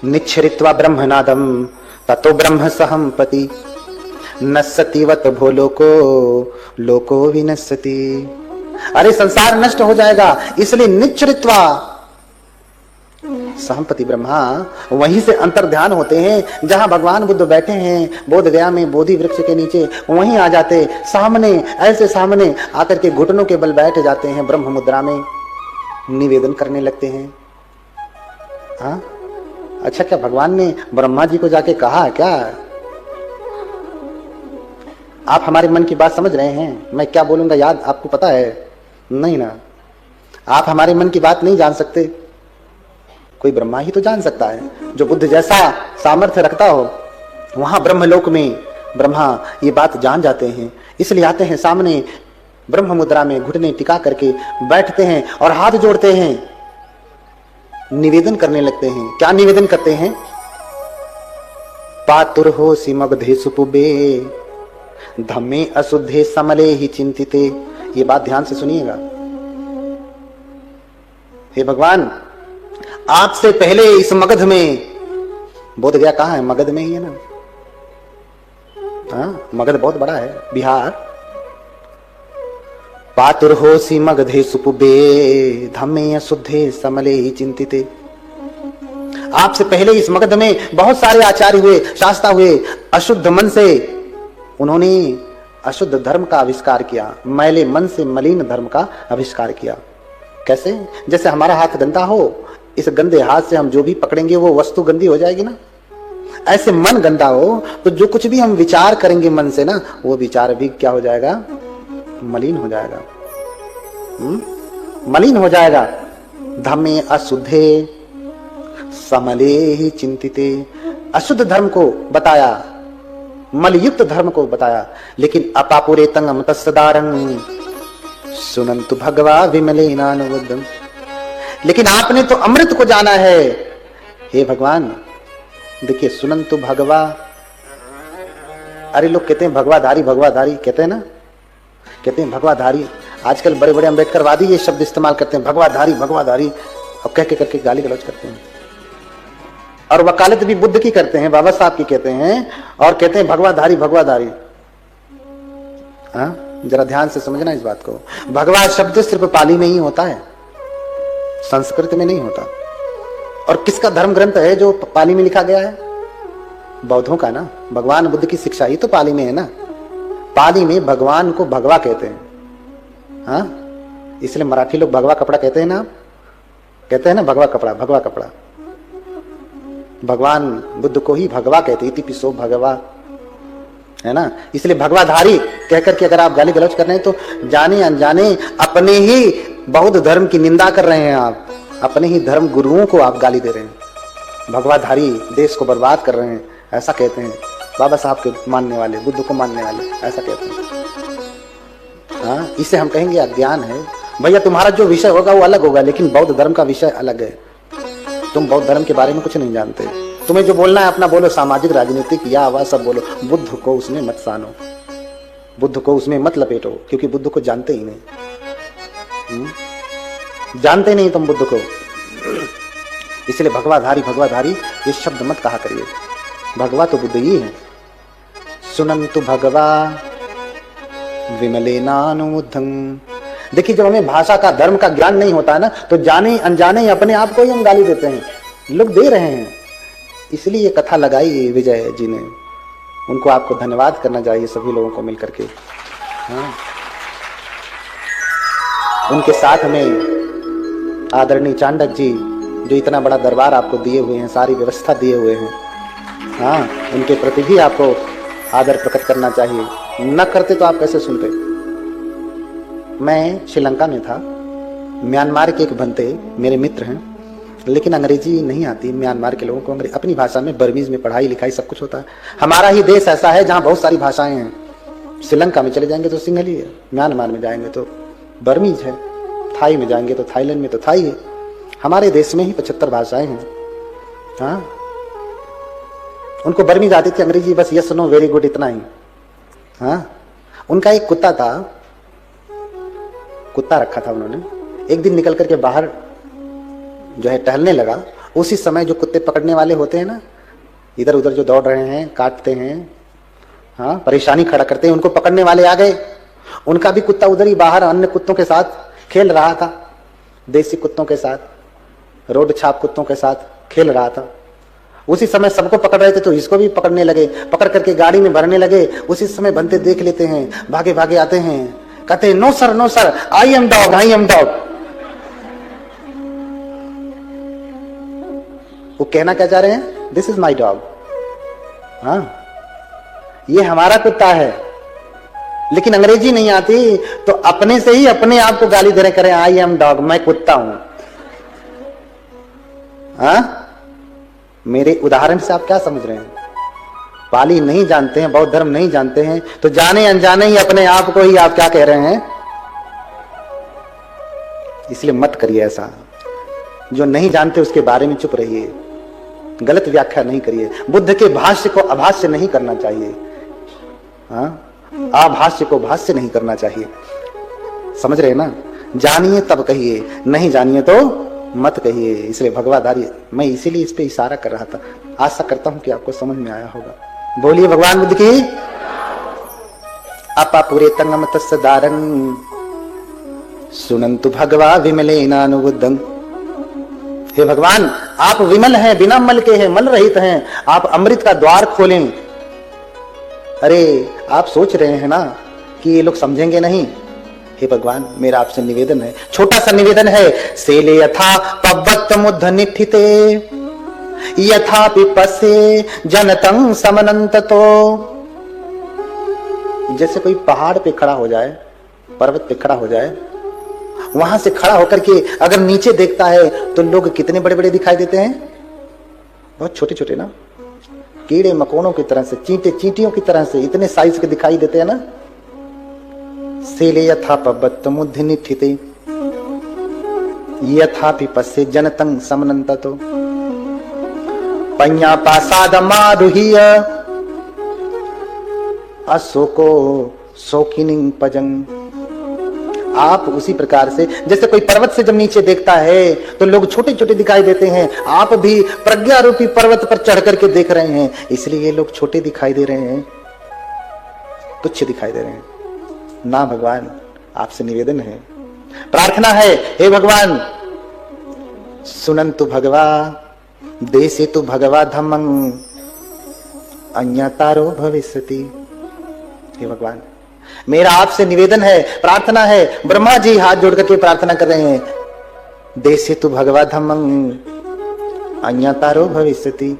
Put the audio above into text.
निच्छरित्वा ब्रह्मनादम ततो ब्रह्म सहंपति नस्सतिवत भो लोको विनश्यति। अरे संसार नष्ट हो जाएगा, इसलिए निच्छरित्वा सहंपति ब्रह्मा, वहीं से अंतर्ध्यान होते हैं जहां भगवान बुद्ध बैठे हैं बोध गया में बोधि वृक्ष के नीचे, वहीं आ जाते सामने, ऐसे सामने आकर के घुटनों के बल बैठ जाते हैं, ब्रह्म मुद्रा में निवेदन करने लगते हैं। हाँ, अच्छा, क्या भगवान ने ब्रह्मा जी को जाके कहा क्या आप हमारे मन की बात समझ रहे हैं, मैं क्या बोलूंगा याद आपको पता है? नहीं ना, आप हमारे मन की बात नहीं जान सकते, कोई ब्रह्मा ही तो जान सकता है, जो बुद्ध जैसा सामर्थ्य रखता हो। वहां ब्रह्मलोक में ब्रह्मा ये बात जान जाते हैं, इसलिए आते हैं सामने, ब्रह्म मुद्रा में घुटने टिका करके बैठते हैं और हाथ जोड़ते हैं, निवेदन करने लगते हैं। क्या निवेदन करते हैं? पातुर हो सिमगधे सुपुबे धम्मे अशुद्धे समले ही चिंतिते। ये बात ध्यान से सुनिएगा। हे भगवान, आपसे पहले इस मगध में, बोध गया कहाँ है? मगध में ही है ना। हाँ, मगध बहुत बड़ा है, बिहार। पातुर हो सी मगधे सुपुबे धम्मे अशुद्धे समले ही चिंतिते। आपसे पहले इस मगध में बहुत सारे आचार्य हुए, शास्ता हुए, अशुद्ध मन से उन्होंने अशुद्ध धर्म का आविष्कार किया, मैले मन से मलिन धर्म का आविष्कार किया। कैसे? जैसे हमारा हाथ गंदा हो, इस गंदे हाथ से हम जो भी पकड़ेंगे वो वस्तु गंदी हो जाएगी ना। ऐसे मन गंदा हो तो जो कुछ भी हम विचार करेंगे मन से ना, वो विचार भी क्या हो जाएगा? मलिन हो जाएगा। मलिन हो जाएगा। धम्मे अशुद्धे समले ही चिंतिते। अशुद्ध धर्म को बताया, मलयुक्त धर्म को बताया, लेकिन अपापुरे तंगम तत्सदारं सुनंतु भगवा विमलेनानुवदम। लेकिन आपने तो अमृत को जाना है। हे भगवान, देखिए, सुनंतु भगवा, अरे लोग कहते हैं भगवाधारी, भगवाधारी कहते हैं ना, कहते हैं भगवाधारी। आजकल बड़े बड़े अम्बेडकरवादी ये शब्द इस्तेमाल करते हैं, भगवाधारी भगवाधारी, और कह के करके गाली गलौज करते हैं। और वकालत भी बुद्ध की करते हैं, बाबा साहब की कहते हैं, और कहते हैं भगवाधारी भगवाधारी। हाँ, जरा ध्यान से समझना इस बात को। भगवा शब्द सिर्फ पाली में ही होता है, संस्कृत में नहीं होता। और किसका धर्म ग्रंथ है जो पाली में लिखा गया है? बौद्धों का ना। भगवान बुद्ध की शिक्षा ही तो पाली में है ना। पाली में भगवान को भगवा कहते हैं। हाँ, इसलिए मराठी लोग भगवा कपड़ा कहते हैं ना, कहते हैं ना भगवा कपड़ा, भगवा कपड़ा। भगवान बुद्ध को ही भगवा कहते, इति पिसो भगवा, है ना। इसलिए भगवाधारी कहकर के अगर आप गाली गलौज कर रहे हैं तो जाने अनजाने अपने ही बौद्ध धर्म की निंदा कर रहे हैं। आप अपने ही धर्म गुरुओं को आप गाली दे रहे हैं। भगवाधारी देश को बर्बाद कर रहे हैं, ऐसा कहते हैं बाबा साहब के मानने वाले, बुद्ध को मानने वाले, ऐसा कहते हैं। हाँ, इसे हम कहेंगे अज्ञान है। भैया, तुम्हारा जो विषय होगा वो अलग होगा, लेकिन बौद्ध धर्म का विषय अलग है। तुम बौद्ध धर्म के बारे में कुछ नहीं जानते। तुम्हें जो बोलना है अपना बोलो, सामाजिक, राजनीतिक या आवाज सब बोलो, बुद्ध को उसमें मत सानो, बुद्ध को उसमें मत लपेटो, क्योंकि बुद्ध को जानते ही नहीं। जानते नहीं तुम बुद्ध को, इसलिए भगवाधारी भगवाधारी ये शब्द मत कहा करिए। भगवा तो बुद्ध ही है। सुनंतु भगवा विमलेनानुमुद्धं। देखिए, जब हमें भाषा का, धर्म का ज्ञान नहीं होता है ना, तो जाने अनजाने अपने आप को ही हम गाली देते हैं। लोग दे रहे हैं, इसलिए ये कथा लगाई विजय जी ने। उनको आपको धन्यवाद करना चाहिए सभी लोगों को मिलकर के। हाँ, उनके साथ में आदरणीय चांडक जी, जो इतना बड़ा दरबार आपको दिए हुए हैं, सारी व्यवस्था दिए हुए हैं। हाँ, उनके प्रति भी आपको आदर प्रकट करना चाहिए। न करते तो आप कैसे सुनते? मैं श्रीलंका में था, म्यांमार के एक बनते मेरे मित्र हैं, लेकिन अंग्रेजी नहीं आती म्यांमार के लोगों को। अपनी भाषा में, बर्मीज में पढ़ाई लिखाई सब कुछ होता है। हमारा ही देश ऐसा है जहाँ बहुत सारी भाषाएं हैं। श्रीलंका में चले जाएंगे तो सिंहली है, म्यांमार में जाएंगे तो बर्मीज है, थाई में जाएंगे तो थाईलैंड में तो थाई है। हमारे देश में ही 75 भाषाएं हैं। हाँ, उनको बर्मीज आती थी, अंग्रेजी बस यस नो वेरी गुड इतना ही। हाँ, उनका एक कुत्ता था, कुत्ता रखा था उन्होंने। एक दिन निकल करके बाहर जो है टहलने लगा, उसी समय जो कुत्ते पकड़ने वाले होते हैं ना, इधर उधर जो दौड़ रहे हैं, काटते हैं, हाँ, परेशानी खड़ा करते हैं, उनको पकड़ने वाले आ गए। उनका भी कुत्ता उधर ही बाहर अन्य कुत्तों के साथ खेल रहा था, देसी कुत्तों के साथ, रोड छाप कुत्तों के साथ खेल रहा था। उसी समय सबको पकड़ रहे थे तो इसको भी पकड़ने लगे, पकड़ करके गाड़ी में भरने लगे। उसी समय बनते देख लेते हैं, भागे भागे आते हैं, कहते हैं no sir, I am dog, I am dog. वो कहना क्या चाह रहे हैं? दिस इज माई डॉग, हाँ, ये हमारा कुत्ता है। लेकिन अंग्रेजी नहीं आती तो अपने से ही अपने आप को गाली दे रहे, करें आई एम डॉग, मैं कुत्ता हूं। हाँ, मेरे उदाहरण से आप क्या समझ रहे हैं? पाली नहीं जानते हैं, बौद्ध धर्म नहीं जानते हैं, तो जाने अनजाने ही अपने आप को ही आप क्या कह रहे हैं? इसलिए मत करिए ऐसा। जो नहीं जानते उसके बारे में चुप रहिए, गलत व्याख्या नहीं करिए। बुद्ध के भाष्य को अभाष्य नहीं करना चाहिए, हाँ, आभाष्य को भाष्य नहीं करना चाहिए। समझ रहे ना? जानिए तब कहिए, नहीं जानिए तो मत कहिए। इसलिए भगवाधारी, मैं इसीलिए इस पे इशारा कर रहा था। आशा करता हूं कि आपको समझ में आया होगा। बोलिए भगवान बुद्ध की। अपा पूरे तंगम तस्दारं सुनंतु भगवा विमलेनानुबुद्धं। हे भगवान, आप विमल हैं, बिना मल के हैं, मल रहित हैं, आप अमृत का द्वार खोलें। अरे आप सोच रहे हैं ना कि ये लोग समझेंगे नहीं? हे भगवान, मेरा आपसे निवेदन है, छोटा सा निवेदन है। सेले यथा पवत्त मुद्ध निठिते यथा पिपसे जनतं समनंततो। जैसे कोई पहाड़ पे खड़ा हो जाए, पर्वत पे खड़ा हो जाए, वहां से खड़ा होकर के अगर नीचे देखता है तो लोग कितने बड़े बड़े दिखाई देते हैं? बहुत छोटे छोटे ना, कीड़े मकोड़ों की तरह से, चींटे चींटियों की तरह से इतने साइज के दिखाई देते हैं ना। सेले यथा पवत्त मुद्ध निठिते यथा पिपसे जनतं समनंततो पඤ्ඤा पासादमारुह्य अशोको शोकिनीं पजं। आप उसी प्रकार से, जैसे कोई पर्वत से जब नीचे देखता है तो लोग छोटे छोटे दिखाई देते हैं, आप भी प्रज्ञा रूपी पर्वत पर चढ़ करके देख रहे हैं, इसलिए ये लोग छोटे दिखाई दे रहे हैं, तुच्छ दिखाई दे रहे हैं ना। भगवान, आपसे निवेदन है, प्रार्थना है, हे भगवान, सुनंतु भगवा देसेतु भगवा धम्मं अन्यतारो भविष्यति। हे भगवान, मेरा आपसे निवेदन है, प्रार्थना है। ब्रह्मा जी हाथ जोड़ करके प्रार्थना कर रहे हैं, देसेतु भगवा धम्मं अन्यतारो भविष्यति।